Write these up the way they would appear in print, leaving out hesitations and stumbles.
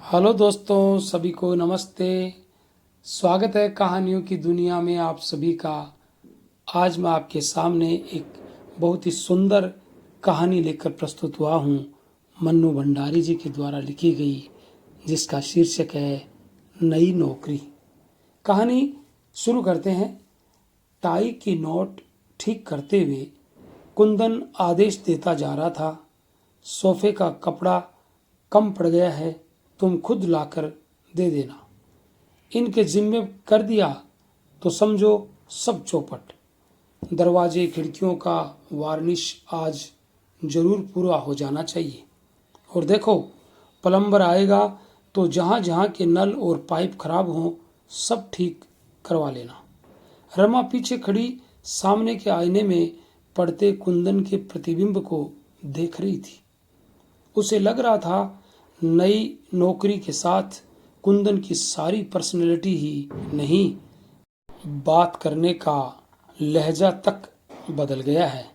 Hello दोस्तों, सभी को नमस्ते। स्वागत है कहानियों की दुनिया में आप सभी का। आज मैं आपके सामने एक बहुत ही सुंदर कहानी लेकर प्रस्तुत हुआ हूँ, मन्नू भंडारी जी के द्वारा लिखी गई, जिसका शीर्षक है नई नौकरी। कहानी शुरू करते हैं। टाई की नोट ठीक करते हुए कुंदन आदेश देता जा रहा था, सोफे का कपड़ा कम पड़ गया है, तुम खुद लाकर दे देना। इनके जिम्मे कर दिया तो समझो सब चौपट। दरवाजे खिड़कियों का वार्निश आज जरूर पूरा हो जाना चाहिए। और देखो, प्लम्बर आएगा तो जहां जहां के नल और पाइप खराब हों सब ठीक करवा लेना। रमा पीछे खड़ी सामने के आईने में पड़ते कुंदन के प्रतिबिंब को देख रही थी। उसे लग रहा था नई नौकरी के साथ कुंदन की सारी पर्सनैलिटी ही नहीं, बात करने का लहजा तक बदल गया है।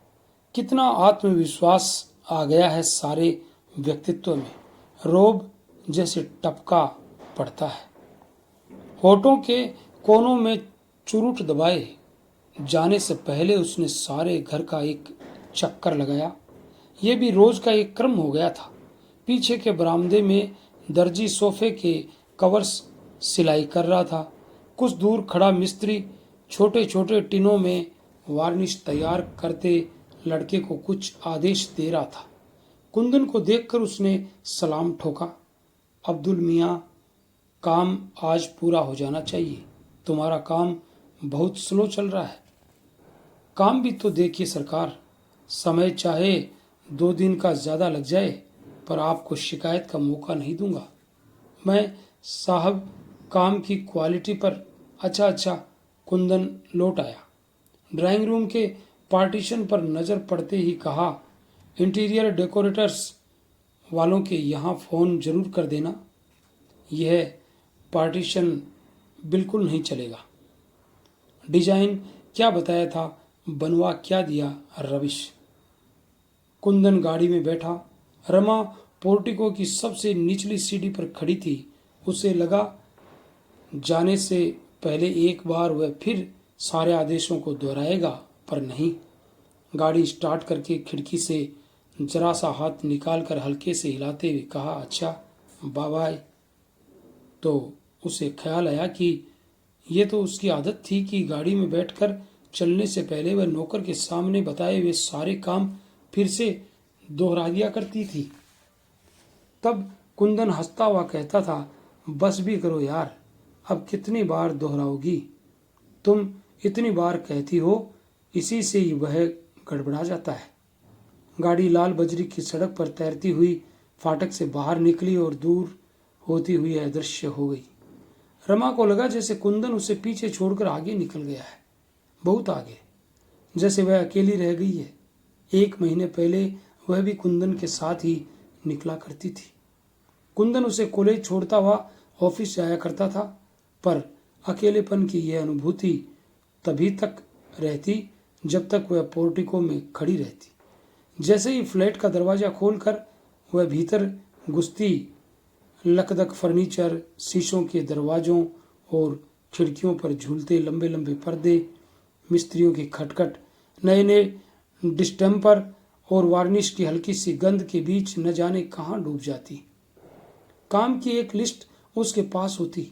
कितना आत्मविश्वास आ गया है सारे व्यक्तित्व में। रोब जैसे टपका पड़ता है। होठों के कोनों में चुरुट दबाए जाने से पहले उसने सारे घर का एक चक्कर लगाया। यह भी रोज का एक क्रम हो गया था। पीछे के बरामदे में दर्जी सोफे के कवर्स सिलाई कर रहा था। कुछ दूर खड़ा मिस्त्री छोटे छोटे टिनों में वार्निश तैयार करते लड़के को कुछ आदेश दे रहा था। कुंदन को देखकर उसने सलाम ठोका। अब्दुल मियाँ, काम आज पूरा हो जाना चाहिए। तुम्हारा काम बहुत स्लो चल रहा है। काम भी तो देखिए सरकार, समय चाहे 2 दिन का ज्यादा लग जाए पर आपको शिकायत का मौका नहीं दूंगा। मैं साहब, काम की क्वालिटी पर अच्छा। कुंदन लौट आया। ड्राइंग रूम के पार्टीशन पर नजर पड़ते ही कहा, इंटीरियर डेकोरेटर्स वालों के यहाँ फोन जरूर कर देना। यह पार्टीशन बिल्कुल नहीं चलेगा। डिजाइन क्या बताया था, बनवा क्या दिया रविश। कुंदन गाड़ी में बैठा। रमा पोर्टिको की सबसे निचली सीढ़ी पर खड़ी थी। उसे लगा जाने से पहले एक बार वह फिर सारे आदेशों को दोहराएगा, पर नहीं। गाड़ी स्टार्ट करके खिड़की से जरा सा हाथ निकालकर हल्के से हिलाते हुए कहा, अच्छा बाय बाय। तो उसे ख्याल आया कि ये तो उसकी आदत थी कि गाड़ी में बैठकर चलने से पहले वह नौकर के सामने बताए हुए सारे काम फिर से दोहरा दिया करती थी। तब कुंदन हंसता हुआ कहता था, बस भी करो यार, अब कितनी बार दोहराओगी। तुम इतनी बार कहती हो, इसी से ही वह गड़बड़ा जाता है। गाड़ी लाल बजरी की सड़क पर तैरती हुई फाटक से बाहर निकली और दूर होती हुई अदृश्य हो गई। रमा को लगा जैसे कुंदन उसे पीछे छोड़कर आगे निकल गया है, बहुत आगे, जैसे वह अकेली रह गई है। 1 महीने पहले वह भी कुंदन के साथ ही निकला करती थी। कुंदन उसे कॉलेज छोड़ता हुआ ऑफिस जाया करता था, पर अकेलेपन की यह अनुभूति तभी तक रहती जब तक वह पोर्टिको में खड़ी रहती। जैसे ही फ्लैट का दरवाजा खोलकर वह भीतर घुसती, लकदक फर्नीचर, शीशों के दरवाजों और खिड़कियों पर झूलते लंबे लंबे पर्दे, मिस्त्रियों की खटखट, नए नए डिस्टेम्पर और वार्निश की हल्की सी गंध के बीच न जाने कहाँ डूब जाती। काम की एक लिस्ट उसके पास होती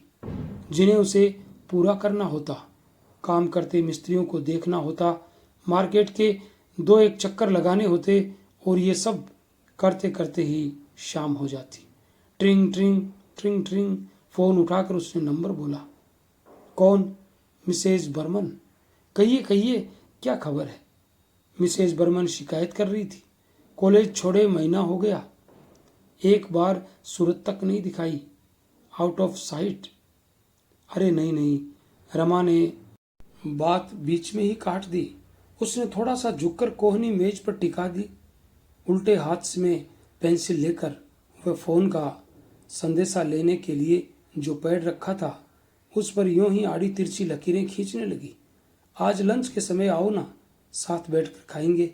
जिन्हें उसे पूरा करना होता। काम करते मिस्त्रियों को देखना होता, मार्केट के 2-1 चक्कर लगाने होते, और ये सब करते करते ही शाम हो जाती। ट्रिंग ट्रिंग ट्रिंग ट्रिंग। फोन उठाकर उसने नंबर बोला। कौन? मिसेज बर्मन। कहिए कहिए, क्या खबर है? मिसेज बर्मन शिकायत कर रही थी। कॉलेज छोड़े महीना हो गया, एक बार सूरत तक नहीं दिखाई, आउट ऑफ साइट। अरे नहीं नहीं, रमा ने बात बीच में ही काट दी। उसने थोड़ा सा झुककर कोहनी मेज पर टिका दी। उल्टे हाथ में पेंसिल लेकर वह फोन का संदेशा लेने के लिए जो पैड रखा था उस पर यूं ही आड़ी तिरछी लकीरें खींचने लगी। आज लंच के समय आओ ना, साथ बैठकर खाएंगे।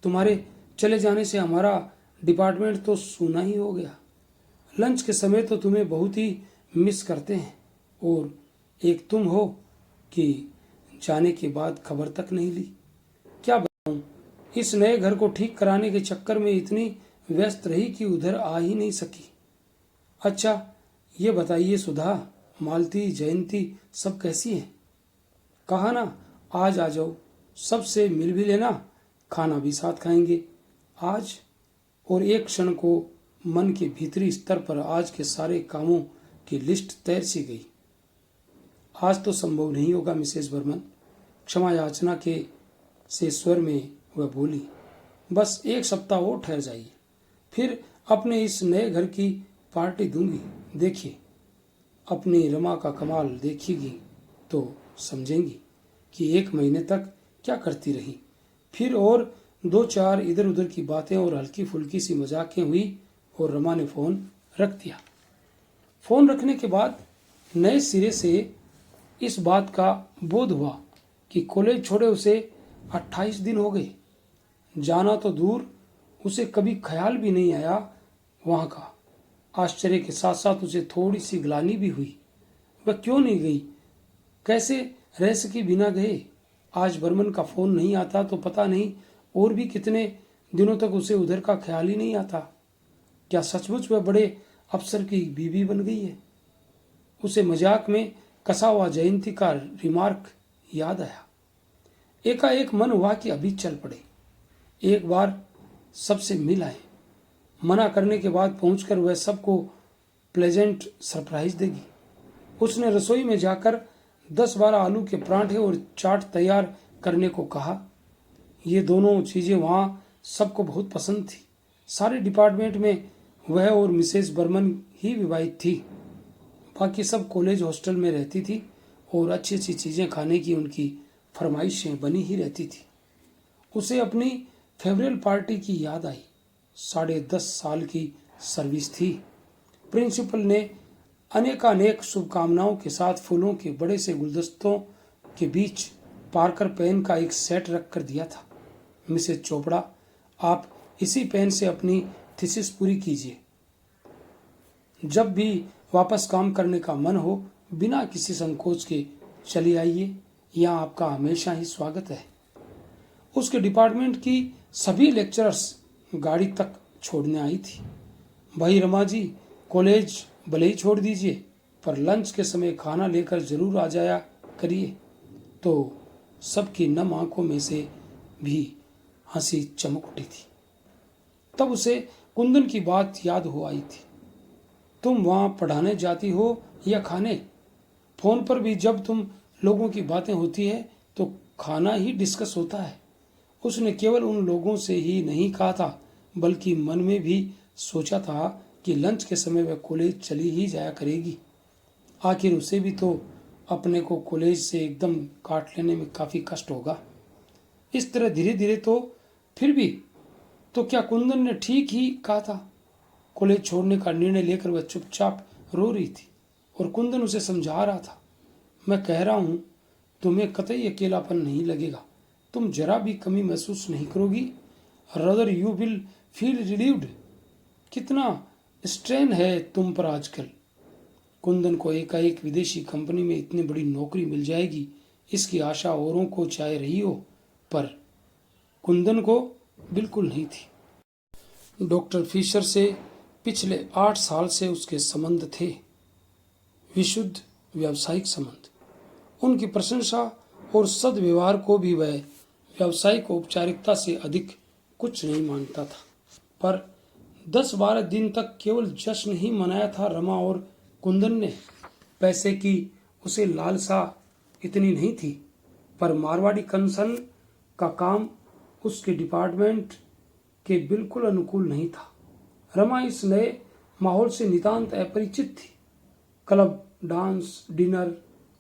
तुम्हारे चले जाने से हमारा डिपार्टमेंट तो सूना ही हो गया। लंच के समय तो तुम्हें बहुत ही मिस करते हैं, और एक तुम हो कि जाने के बाद खबर तक नहीं ली। क्या बताऊं, इस नए घर को ठीक कराने के चक्कर में इतनी व्यस्त रही कि उधर आ ही नहीं सकी। अच्छा ये बताइए सुधा, मालती, जयंती सब कैसी हैं? कहा ना आज आ जाओ, सबसे मिल भी लेना, खाना भी साथ खाएंगे आज। और एक क्षण को मन के भीतरी स्तर पर आज के सारे कामों की लिस्ट तैर सी गई। आज तो संभव नहीं होगा मिसेस बर्मन, क्षमा याचना के से स्वर में वह बोली। बस एक सप्ताह और ठहर जाइए, फिर अपने इस नए घर की पार्टी दूंगी। देखिए, अपनी रमा का कमाल देखेगी तो समझेंगी कि एक महीने तक क्या करती रही। फिर और दो चार इधर उधर की बातें और हल्की फुल्की सी मजाकें हुई और रमा ने फोन रख दिया। फोन रखने के बाद नए सिरे से इस बात का बोध हुआ कि कॉलेज छोड़े उसे 28 दिन हो गए। जाना तो दूर, उसे कभी ख्याल भी नहीं आया वहां का। आश्चर्य के साथ साथ उसे थोड़ी सी ग्लानि भी हुई। वह क्यों नहीं गई, कैसे रह सकी बिना गए। आज बर्मन का फोन नहीं आता तो पता नहीं और भी कितने दिनों तक उसे उधर का ख्याल ही नहीं आता। क्या सचमुच वह बड़े अफसर की बीवी बन गई है? उसे मजाक में कसा हुआ जयंती का रिमार्क याद आया। एकाएक मन हुआ कि अभी चल पड़े, एक बार सबसे मिल आए। मना करने के बाद पहुंचकर वह सबको प्लेजेंट सरप्राइज देगी। उसने रसोई में जाकर 10-12 आलू के पराठे और चाट तैयार करने को कहा। ये दोनों चीजें वहां सबको बहुत पसंद थी। सारे डिपार्टमेंट में वह और मिसेस बर्मन ही विवाहित थी, बाकी सब कॉलेज हॉस्टल में रहती थी और अच्छी अच्छी चीजें खाने की उनकी फरमाइशें बनी ही रहती थी। उसे अपनी फेवरेल पार्टी की याद आई। 10.5 साल की सर्विस थी। प्रिंसिपल ने अनेकानेक शुभकामनाओं के साथ फूलों के बड़े से गुलदस्तों के बीच पार्कर पेन का एक सेट रख कर दिया था। मिसेस चोपड़ा, आप इसी पेन से अपनी थीसिस पूरी कीजिए। जब भी वापस काम करने का मन हो, बिना किसी संकोच के चली आइए, यहाँ आपका हमेशा ही स्वागत है। उसके डिपार्टमेंट की सभी लेक्चरर्स गाड़ी तक छोड़ने आई थी। भाई रमा जी, कॉलेज भले ही छोड़ दीजिए, पर लंच के समय खाना लेकर जरूर आ जाया करिए। तो सबकी नम आंखों में से भी हंसी चमक उठी थी। तब उसे कुंदन की बात याद हो आई थी। तुम वहां पढ़ाने जाती हो या खाने? फोन पर भी जब तुम लोगों की बातें होती है तो खाना ही डिस्कस होता है। उसने केवल उन लोगों से ही नहीं कहा था, बल्कि मन में भी सोचा था कि लंच के समय वह कॉलेज चली ही जाया करेगी। आखिर उसे भी तो अपने को कॉलेज से एकदम काट लेने में काफी कष्ट होगा। इस तरह धीरे धीरे तो फिर भी तो क्या कुंदन ने ठीक ही कहा था? कॉलेज छोड़ने का निर्णय लेकर वह चुपचाप रो रही थी और कुंदन उसे समझा रहा था। मैं कह रहा हूं, तुम्हें कतई अकेलापन नहीं लगेगा, तुम जरा भी कमी महसूस नहीं करोगी। Rather you will feel relieved. कितना स्ट्रेन है तुम पर आजकल। कुंदन को एकाएक विदेशी कंपनी में इतनी बड़ी नौकरी मिल जाएगी, इसकी आशा औरों को चाहे रही हो, पर कुंदन को बिल्कुल नहीं थी। डॉक्टर फिशर से पिछले 8 साल से उसके संबंध थे, विशुद्ध व्यावसायिक संबंध। उनकी प्रशंसा और सद्व्यवहार को भी वह व्यावसायिक औपचारिकता से अधिक कुछ नहीं मानता था। पर 10-12 दिन तक केवल जश्न ही मनाया था रमा और कुंदन ने। पैसे की उसे लालसा इतनी नहीं थी, पर मारवाड़ी कंसर्न का काम उसके डिपार्टमेंट के बिल्कुल अनुकूल नहीं था। रमा इस नए माहौल से नितांत अपरिचित थी। क्लब, डांस, डिनर,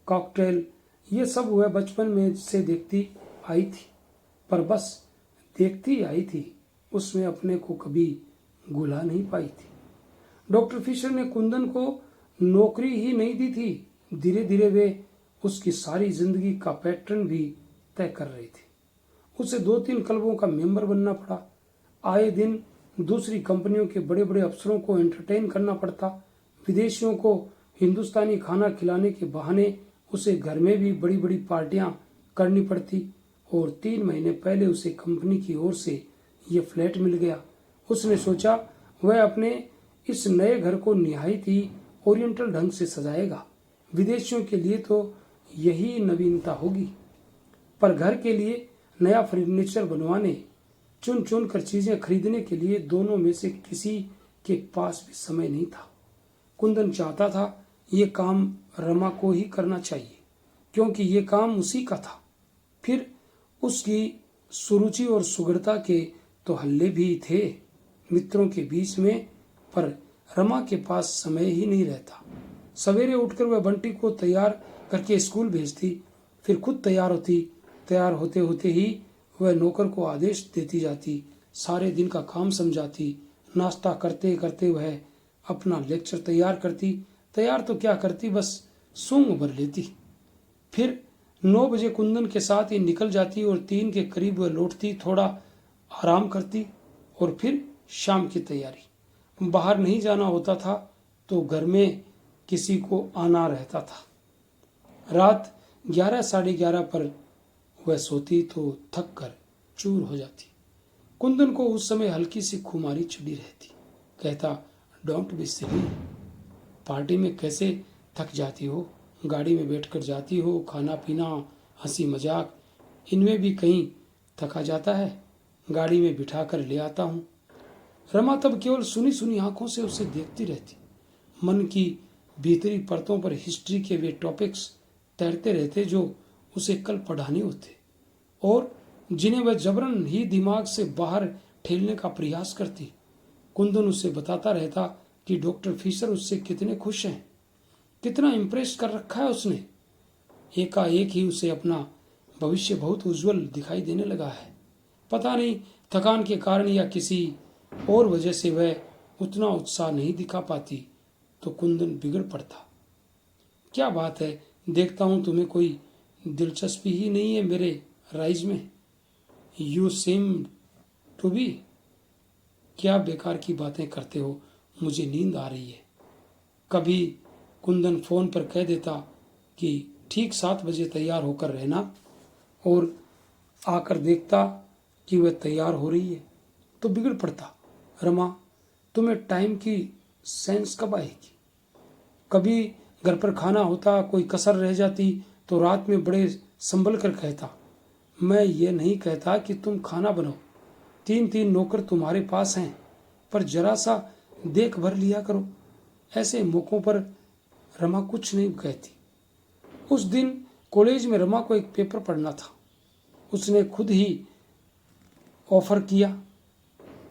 कॉकटेल, ये सब वह बचपन में से देखती आई थी, पर बस देखती आई थी, उसमें अपने को कभी घुला नहीं पाई थी। डॉक्टर फिशर ने कुंदन को नौकरी ही नहीं दी थी, धीरे धीरे वे उसकी सारी जिंदगी का पैटर्न भी तय कर रहे थे। उसे 2-3 क्लबों का मेंबर बनना पड़ा। आए दिन दूसरी कंपनियों के बड़े बड़े अफसरों को एंटरटेन करना पड़ता, विदेशियों को हिंदुस्तानी खाना खिलाने के बहाने उसे घर में भी बड़ी बड़ी पार्टियां करनी पड़ती। और 3 महीने पहले उसे कंपनी की ओर से ये फ्लैट मिल गया। उसने सोचा वह अपने इस नए घर को निहायत ही ओरिएंटल ढंग से सजाएगा। विदेशियों के लिए तो यही नवीनता होगी। पर घर के लिए नया फर्नीचर बनवाने, चुन चुन कर चीजें खरीदने के लिए दोनों में से किसी के पास भी समय नहीं था। कुंदन चाहता था ये काम रमा को ही करना चाहिए, क्योंकि ये काम उसी का था। फिर उसकी सुरुचि और सुगढ़ता के तो हल्ले भी थे मित्रों के बीच में, पर रमा के पास समय ही नहीं रहता। सवेरे उठकर वह बंटी को तैयार करके स्कूल भेजती, फिर खुद तैयार होती। तैयार होते होते ही वह नौकर को आदेश देती जाती, सारे दिन का काम समझाती। नाश्ता करते करते वह अपना लेक्चर तैयार करती। तैयार तो क्या करती, बस सूंघ भर लेती। फिर 9 बजे कुंदन के साथ ही निकल जाती और 3 के करीब वह लौटती, थोड़ा आराम करती और फिर शाम की तैयारी। बाहर नहीं जाना होता था तो घर में किसी को आना रहता था। रात 11 साढ़े 11 पर वह सोती तो थक कर चूर हो जाती। कुंदन को उस समय हल्की सी खुमारी चढ़ी रहती। कहता, डोंट बी सिली, पार्टी में कैसे थक जाती हो? गाड़ी में बैठकर जाती हो, खाना पीना, हंसी मजाक, इनमें भी कहीं थका जाता है। गाड़ी में बिठा कर ले आता हूँ। रमा तब केवल सुनी सुनी आंखों से उसे देखती रहती। मन की भीतरी परतों पर हिस्ट्री के वे टॉपिक्स तैरते रहते जो उसे कल पढ़ाने होते और जिन्हें वह जबरन ही दिमाग से बाहर ठेलने का प्रयास करती। कुंदन उसे बताता रहता कि डॉक्टर फिशर उससे कितने खुश हैं, कितना इम्प्रेस कर रखा है उसने। एकाएक ही उसे अपना भविष्य बहुत उज्जवल दिखाई देने लगा है। पता नहीं थकान के कारण या किसी और वजह से वह उतना उत्साह नहीं दिखा पाती तो कुंदन बिगड़ पड़ता। क्या बात है, देखता हूं तुम्हें कोई दिलचस्पी ही नहीं है मेरे राइज में। You seem to be. क्या बेकार की बातें करते हो, मुझे नींद आ रही है। कभी कुंदन फोन पर कह देता कि ठीक 7 बजे तैयार होकर रहना और आकर देखता कि वह तैयार हो रही है तो बिगड़ पड़ता। रमा, तुम्हें टाइम की सेंस कब आएगी? कभी घर पर खाना होता, कोई कसर रह जाती तो रात में बड़े संभल कर कहता, मैं ये नहीं कहता कि तुम खाना बनाओ, 3 नौकर तुम्हारे पास हैं, पर जरा सा देख भर लिया करो। ऐसे मौकों पर रमा कुछ नहीं कहती। उस दिन कॉलेज में रमा को एक पेपर पढ़ना था। उसने खुद ही ऑफर किया।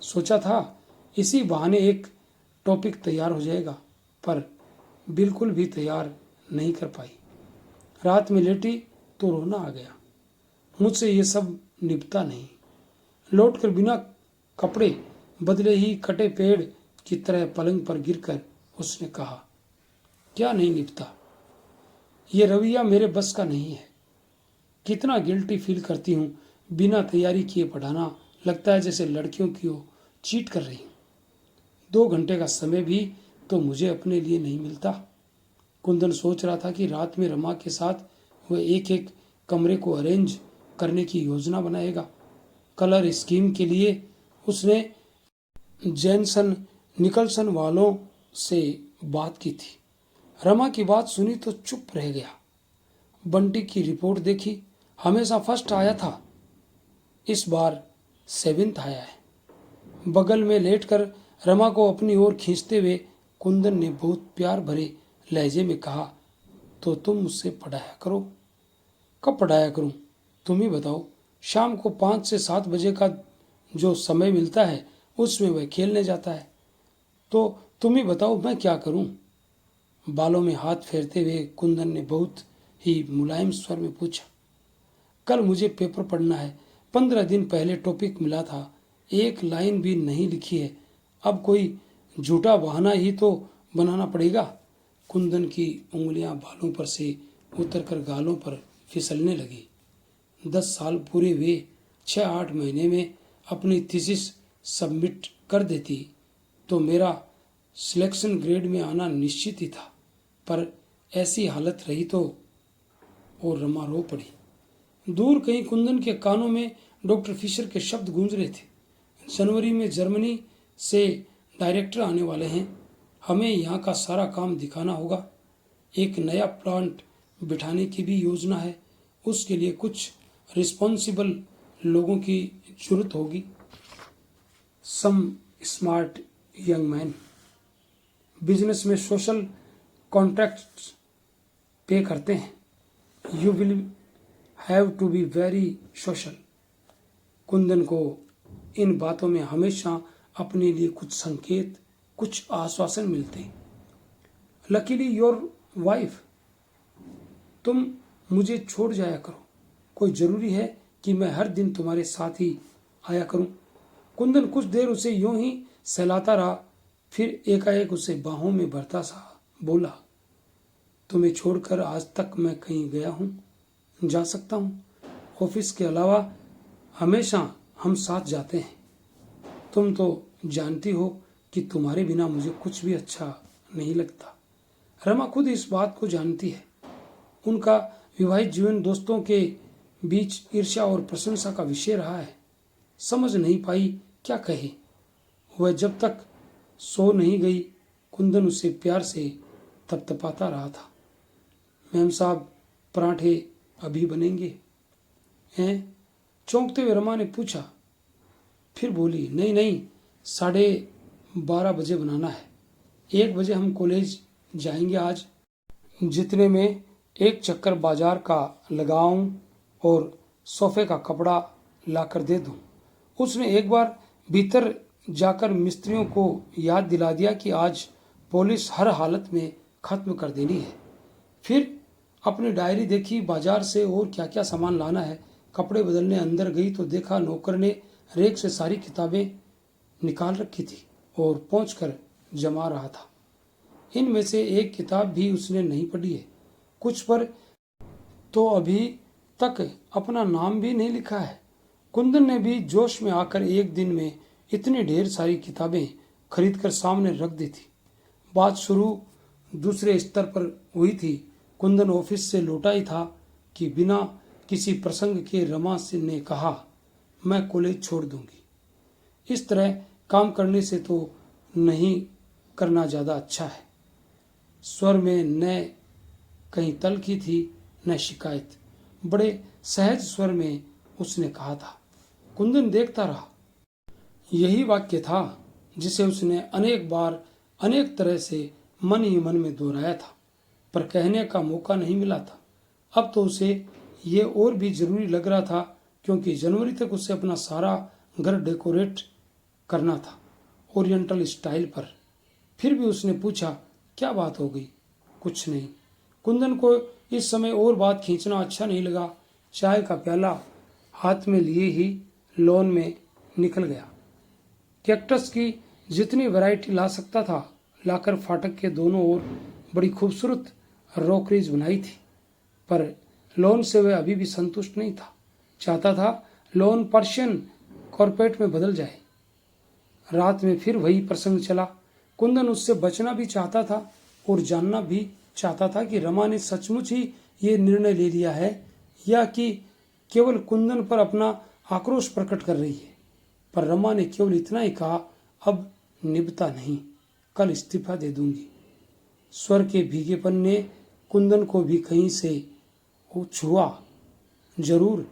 सोचा था इसी बहाने एक टॉपिक तैयार हो जाएगा, पर बिल्कुल भी तैयार नहीं कर पाई। रात में लेटी तो रोना आ गया। मुझसे ये सब निपटा नहीं। लौटकर बिना कपड़े बदले ही कटे पेड़ की तरह पलंग पर गिरकर उसने कहा, क्या नहीं निपटा? ये रवैया मेरे बस का नहीं है। कितना गिल्टी फील करती हूँ, बिना तैयारी किए पढ़ाना, लगता है जैसे लड़कियों की चीट कर रही हूँ। 2 घंटे का समय भी तो मुझे अपने लिए नहीं मिलता। कुंदन सोच रहा था कि रात में रमा के साथ वह एक एक कमरे को अरेंज करने की योजना बनाएगा। कलर स्कीम के लिए उसने जैनसन निकलसन वालों से बात की थी। रमा की बात सुनी तो चुप रह गया। बंटी की रिपोर्ट देखी, हमेशा फर्स्ट आया था, इस बार 7th आया है। बगल में लेटकर रमा को अपनी ओर खींचते हुए कुंदन ने बहुत प्यार भरे लहजे में कहा, तो तुम मुझसे पढ़ाया करो। कब पढ़ाया करूं, तुम ही बताओ। शाम को 5 से 7 बजे का जो समय मिलता है उसमें वह खेलने जाता है, तो तुम ही बताओ मैं क्या करूं। बालों में हाथ फेरते हुए कुंदन ने बहुत ही मुलायम स्वर में पूछा, कल मुझे पेपर पढ़ना है। 15 दिन पहले टॉपिक मिला था, एक लाइन भी नहीं लिखी है। अब कोई झूठा बहाना ही तो बनाना पड़ेगा। कुंदन की उंगलियां बालों पर से उतरकर गालों पर फिसलने लगी। 10 साल पूरे हुए, 6-8 महीने में अपनी थीसिस सबमिट कर देती तो मेरा सिलेक्शन ग्रेड में आना निश्चित ही था, पर ऐसी हालत रही तो। और रमा रो पड़ी। दूर कहीं कुंदन के कानों में डॉक्टर फिशर के शब्द गूंज रहे थे। जनवरी में जर्मनी से डायरेक्टर आने वाले हैं, हमें यहाँ का सारा काम दिखाना होगा। एक नया प्लांट बिठाने की भी योजना है, उसके लिए कुछ रिस्पॉन्सिबल लोगों की जरूरत होगी। Some smart young man. Business में सोशल कॉन्ट्रैक्ट्स पे करते हैं। You will have to be very social. Kundan को इन बातों में हमेशा अपने लिए कुछ संकेत, कुछ आश्वासन मिलते। Luckily your wife. तुम मुझे छोड़ जाया करो, कोई जरूरी है कि मैं हर दिन तुम्हारे साथ ही आया करूं? कुंदन कुछ देर उसे यूं ही सहलाता रहा, फिर एकाएक उसे बाहों में भरता सा बोला, तुम्हें छोड़कर आज तक मैं कहीं गया हूं, जा सकता हूं? ऑफिस के अलावा हमेशा हम साथ जाते हैं। तुम तो जानती हो कि तुम्हारे बिना मुझे कुछ भी अच्छा नहीं लगता। रमा खुद इस बात को जानती है। उनका विवाहित जीवन दोस्तों के बीच ईर्ष्या और प्रशंसा का विषय रहा है। समझ नहीं पाई क्या कहे। वह जब तक सो नहीं गई, कुंदन उसे प्यार से थपथपाता रहा था। मैम साहब, पराठे अभी बनेंगे हैं? चौंकते हुए रमा ने पूछा। फिर बोली, नहीं नहीं, 12:30 बजे बनाना है। 1 बजे हम कॉलेज जाएंगे आज। जितने में एक चक्कर बाजार का लगाऊं और सोफे का कपड़ा लाकर दे दूं। उसने एक बार भीतर जाकर मिस्त्रियों को याद दिला दिया कि आज पुलिस हर हालत में खत्म कर देनी है। फिर अपनी डायरी देखी, बाजार से और क्या क्या सामान लाना है। कपड़े बदलने अंदर गई तो देखा नौकर ने रेक से सारी किताबें निकाल रखी थी और पहुंचकर जमा रहा था। इनमें से एक किताब भी उसने नहीं पढ़ी है। कुछ पर तो अभी तक अपना नाम भी नहीं लिखा है। कुंदन ने भी जोश में आकर एक दिन में इतनी ढेर सारी किताबें खरीदकर सामने रख दी थी। बात शुरू दूसरे स्तर पर हुई थी। कुंदन ऑफिस से लौटा ही था कि बिना किसी प्रसंग के रमा से ने कहा, मैं कॉलेज छोड़ दूंगी। इस तरह काम करने से तो नहीं करना ज़्यादा अच्छा है। स्वर में न कहीं तल्खी थी न शिकायत। बड़े सहज स्वर में उसने कहा था। कुंदन देखता रहा। यही वाक्य था जिसे उसने अनेक बार अनेक तरह से मन ही मन में दोहराया था, पर कहने का मौका नहीं मिला था। अब तो उसे ये और भी जरूरी लग रहा था, क्योंकि जनवरी तक उसे अपना सारा घर डेकोरेट करना था, ओरिएंटल स्टाइल पर। फिर भी उसने पूछा, क्या बात हो गई? कुछ नहीं। कुंदन को इस समय और बात खींचना अच्छा नहीं लगा। चाय का प्याला हाथ में लिए ही लॉन में निकल गया। कैक्टस की जितनी वैरायटी ला सकता था लाकर फाटक के दोनों ओर बड़ी खूबसूरत रॉकरीज बनाई थी, पर लॉन से वह अभी भी संतुष्ट नहीं था। चाहता था लॉन पर्शियन कॉर्पेट में बदल जाए। रात में फिर वही प्रसंग चला। कुंदन उससे बचना भी चाहता था और जानना भी चाहता था कि रमा ने सचमुच ही ये निर्णय ले लिया है या कि केवल कुंदन पर अपना आक्रोश प्रकट कर रही है। पर रमा ने केवल इतना ही कहा, अब निभता नहीं, कल इस्तीफा दे दूंगी। स्वर के भीगेपन ने कुंदन को भी कहीं से छुआ जरूर।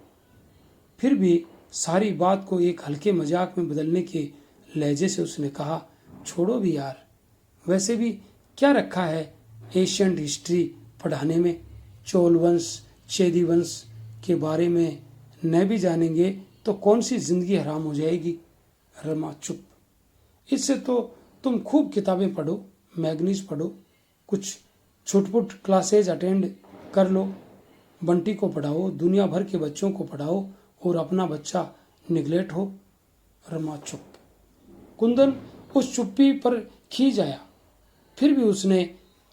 फिर भी सारी बात को एक हल्के मजाक में बदलने के लहजे से उसने कहा, छोड़ो भी यार, वैसे भी क्या रखा है एशियंट हिस्ट्री पढ़ाने में? चोल वंश, चेदी वंश के बारे में न भी जानेंगे तो कौन सी जिंदगी हराम हो जाएगी। रमा चुप। इससे तो तुम खूब किताबें पढ़ो, मैगनीज पढ़ो, कुछ छुटपुट क्लासेज अटेंड कर लो, बंटी को पढ़ाओ, दुनिया भर के बच्चों को पढ़ाओ और अपना बच्चा निगलेक्ट हो। रमा चुप। कुंदन उस चुप्पी पर खींच आया। फिर भी उसने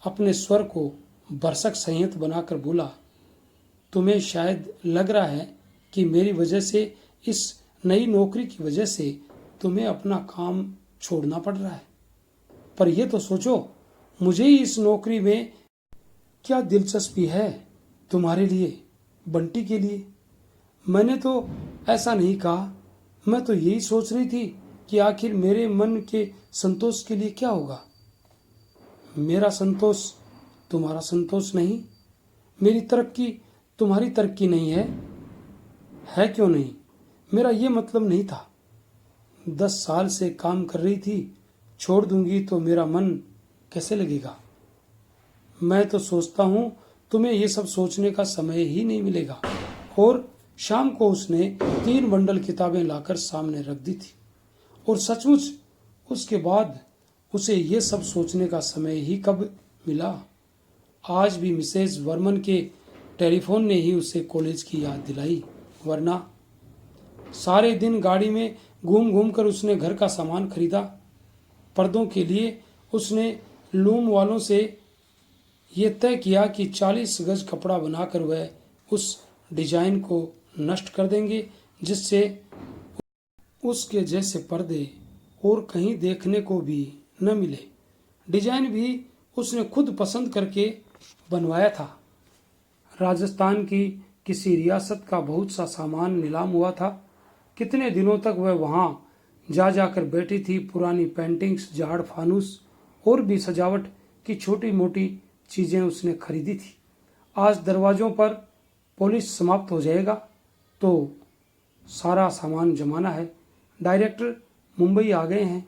अपने स्वर को भरसक संयत बनाकर बोला, तुम्हें शायद लग रहा है कि मेरी वजह से, इस नई नौकरी की वजह से तुम्हें अपना काम छोड़ना पड़ रहा है। पर यह तो सोचो, मुझे ही इस नौकरी में क्या दिलचस्पी है तुम्हारे लिए, बंटी के लिए? मैंने तो ऐसा नहीं कहा। मैं तो यही सोच रही थी कि आखिर मेरे मन के संतोष के लिए क्या होगा। मेरा संतोष तुम्हारा संतोष नहीं, मेरी तरक्की तुम्हारी तरक्की नहीं है। है क्यों नहीं? मेरा ये मतलब नहीं था। 10 साल से काम कर रही थी, छोड़ दूंगी तो मेरा मन कैसे लगेगा? मैं तो सोचता हूँ तुम्हें ये सब सोचने का समय ही नहीं मिलेगा। और शाम को उसने 3 बंडल किताबें लाकर सामने रख दी थी। और सचमुच उसके बाद उसे ये सब सोचने का समय ही कब मिला? आज भी मिसेज वर्मन के टेलीफोन ने ही उसे कॉलेज की याद दिलाई, वरना सारे दिन गाड़ी में घूम घूम कर उसने घर का सामान खरीदा। पर्दों के लिए उसने लूम वालों से ये तय किया कि 40 गज कपड़ा बनाकर वह उस डिजाइन को नष्ट कर देंगे, जिससे उसके जैसे पर्दे और कहीं देखने को भी न मिले। डिजाइन भी उसने खुद पसंद करके बनवाया था। राजस्थान की किसी रियासत का बहुत सा सामान नीलाम हुआ था। कितने दिनों तक वह वहां जा जाकर बैठी थी। पुरानी पेंटिंग्स, झाड़ फानूस और भी सजावट की छोटी मोटी चीजें उसने खरीदी थी। आज दरवाजों पर पॉलिश समाप्त हो जाएगा तो सारा सामान जमाना है। डायरेक्टर मुंबई आ गए हैं,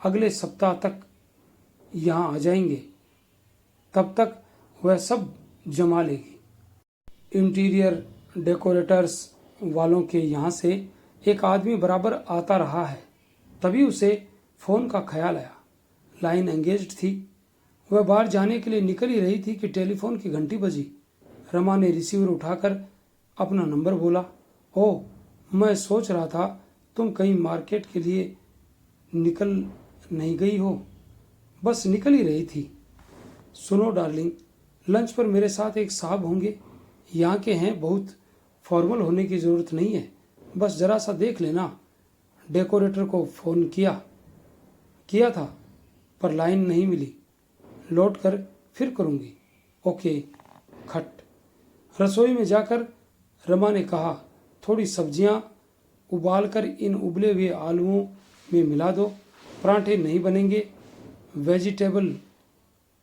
अगले सप्ताह तक यहाँ आ जाएंगे। तब तक वह सब जमा लेगी। इंटीरियर डेकोरेटर्स वालों के यहाँ से एक आदमी बराबर आता रहा है। तभी उसे फोन का ख्याल आया। लाइन एंगेज्ड थी। वह बाहर जाने के लिए निकल ही रही थी कि टेलीफोन की घंटी बजी। रमा ने रिसीवर उठाकर अपना नंबर बोला। ओह, मैं सोच रहा था तुम कहीं मार्केट के लिए निकल नहीं गई हो। बस निकल ही रही थी। सुनो डार्लिंग, लंच पर मेरे साथ एक साहब होंगे। यहाँ के हैं, बहुत फॉर्मल होने की ज़रूरत नहीं है, बस ज़रा सा देख लेना। डेकोरेटर को फ़ोन किया था पर लाइन नहीं मिली। लौट कर फिर करूँगी। ओके। खट। रसोई में जाकर रमा ने कहा, थोड़ी सब्जियां उबालकर इन उबले हुए आलूओं में मिला दो। पराठे नहीं बनेंगे, वेजिटेबल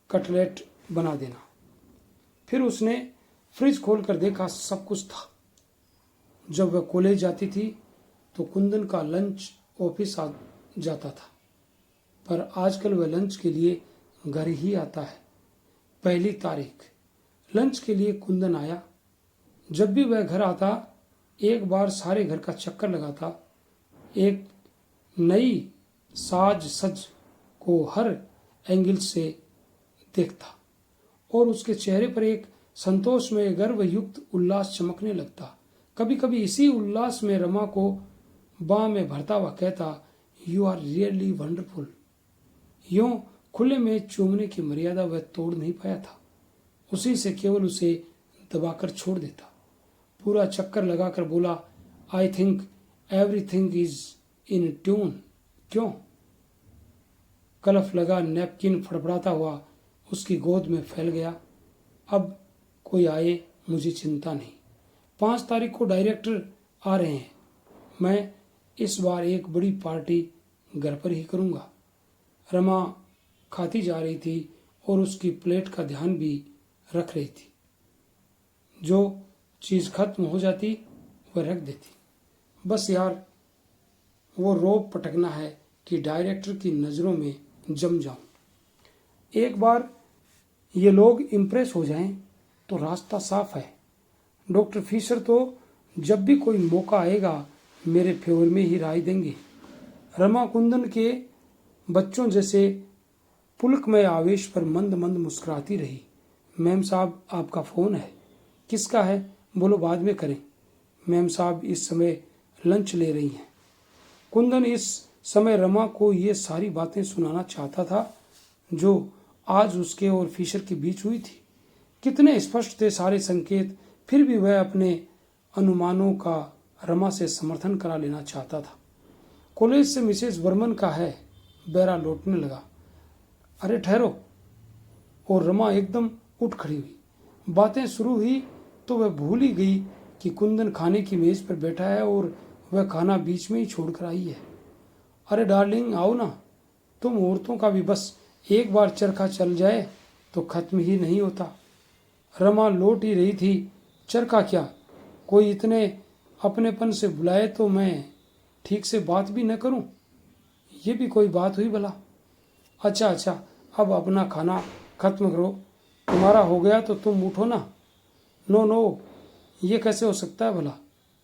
कटलेट बना देना। फिर उसने फ्रिज खोलकर देखा, सब कुछ था। जब वह कॉलेज जाती थी तो कुंदन का लंच ऑफिस आ जाता था, पर आजकल वह लंच के लिए घर ही आता है। 1 तारीख लंच के लिए कुंदन आया। जब भी वह घर आता एक बार सारे घर का चक्कर लगाता, एक नई साज सज को हर एंगल से देखता और उसके चेहरे पर एक संतोष में गर्व युक्त उल्लास चमकने लगता। कभी कभी इसी उल्लास में रमा को बाह में भरता हुआ कहता, यू आर रियली वंडरफुल। यूं खुले में चूमने की मर्यादा वह तोड़ नहीं पाया था। उसी से केवल उसे दबाकर छोड़ देता। पूरा चक्कर लगाकर बोला, I think everything is in tune. क्यों? कलफ लगा नैपकिन फड़फड़ाता हुआ उसकी गोद में फैल गया। अब कोई आए मुझे चिंता नहीं। 5 तारीख को डायरेक्टर आ रहे हैं। मैं इस बार एक बड़ी पार्टी घर पर ही करूँगा। रमा खाती जा रही थी और उसकी प्लेट का ध्यान भी रख रही थी। जो चीज़ खत्म हो जाती वह रख देती। बस यार, वो रोब पटकना है कि डायरेक्टर की नज़रों में जम जाऊं। एक बार ये लोग इम्प्रेस हो जाएं तो रास्ता साफ है। डॉक्टर फिशर तो जब भी कोई मौका आएगा मेरे फेवर में ही राय देंगे। रमा कुंदन के बच्चों जैसे पुलकमय आवेश पर मंद मंद मुस्कुराती रही। मैम साहब, आपका फ़ोन है। किसका है? बोलो, बाद में करें। मैम साहब इस समय लंच ले रही हैं। कुंदन इस समय रमा को ये सारी बातें सुनाना चाहता था जो आज उसके और फिशर के बीच हुई थी। कितने स्पष्ट थे सारे संकेत, फिर भी वह अपने अनुमानों का रमा से समर्थन करा लेना चाहता था। कॉलेज से मिसेस वर्मन का है। बेरा लौटने लगा। अरे ठहरो। और रमा एकदम उठ खड़ी हुई। बातें शुरू हुई तो वह भूल ही गई कि कुंदन खाने की मेज पर बैठा है और वह खाना बीच में ही छोड़कर आई है। अरे डार्लिंग आओ ना, तुम औरतों का भी बस एक बार चरखा चल जाए तो खत्म ही नहीं होता। रमा लौट ही रही थी। चरखा क्या, कोई इतने अपनेपन से बुलाए तो मैं ठीक से बात भी न करूं, ये भी कोई बात हुई भला। अच्छा, अब अपना खाना खत्म करो, तुम्हारा हो गया तो तुम उठो ना। नो, ये कैसे हो सकता है भला।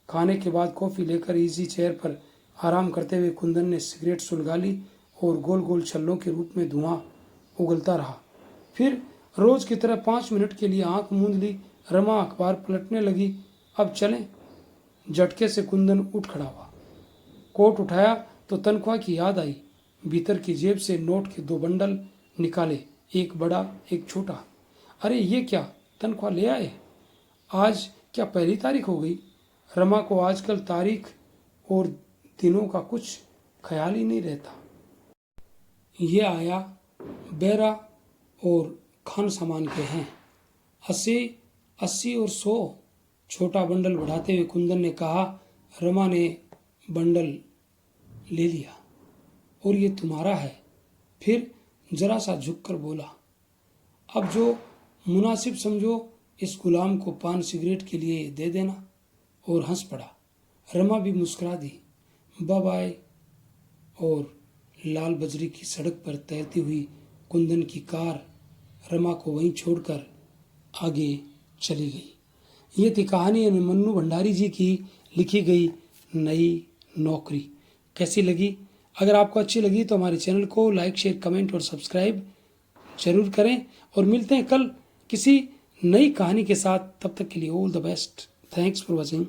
खाने के बाद कॉफ़ी लेकर इजी चेयर पर आराम करते हुए कुंदन ने सिगरेट सुलगा ली और गोल गोल छल्लों के रूप में धुआं उगलता रहा। फिर रोज की तरह 5 मिनट के लिए आंख मूंद ली। रमा अखबार पलटने लगी। अब चलें। झटके से कुंदन उठ खड़ा हुआ। कोट उठाया तो तनख्वाह की याद आई। भीतर की जेब से नोट के 2 बंडल निकाले, एक बड़ा एक छोटा। अरे ये क्या, तनख्वाह ले आए? आज क्या पहली तारीख हो गई? रमा को आजकल तारीख और दिनों का कुछ ख्याल ही नहीं रहता। ये आया बेरा और खान सामान के हैं। 80 और 100। छोटा बंडल बढ़ाते हुए कुंदन ने कहा। रमा ने बंडल ले लिया। और ये तुम्हारा है? फिर जरा सा झुककर बोला। अब जो मुनासिब समझो इस गुलाम को पान सिगरेट के लिए दे देना। और हंस पड़ा। रमा भी मुस्कुरा दी। Bye bye. और लाल बजरी की सड़क पर तैरती हुई कुंदन की कार रमा को वहीं छोड़कर आगे चली गई। ये थी कहानी मन्नू भंडारी जी की लिखी गई नई नौकरी। कैसी लगी? अगर आपको अच्छी लगी तो हमारे चैनल को लाइक, शेयर, कमेंट और सब्सक्राइब जरूर करें। और मिलते हैं कल किसी नई कहानी के साथ। तब तक के लिए all the best. Thanks for watching.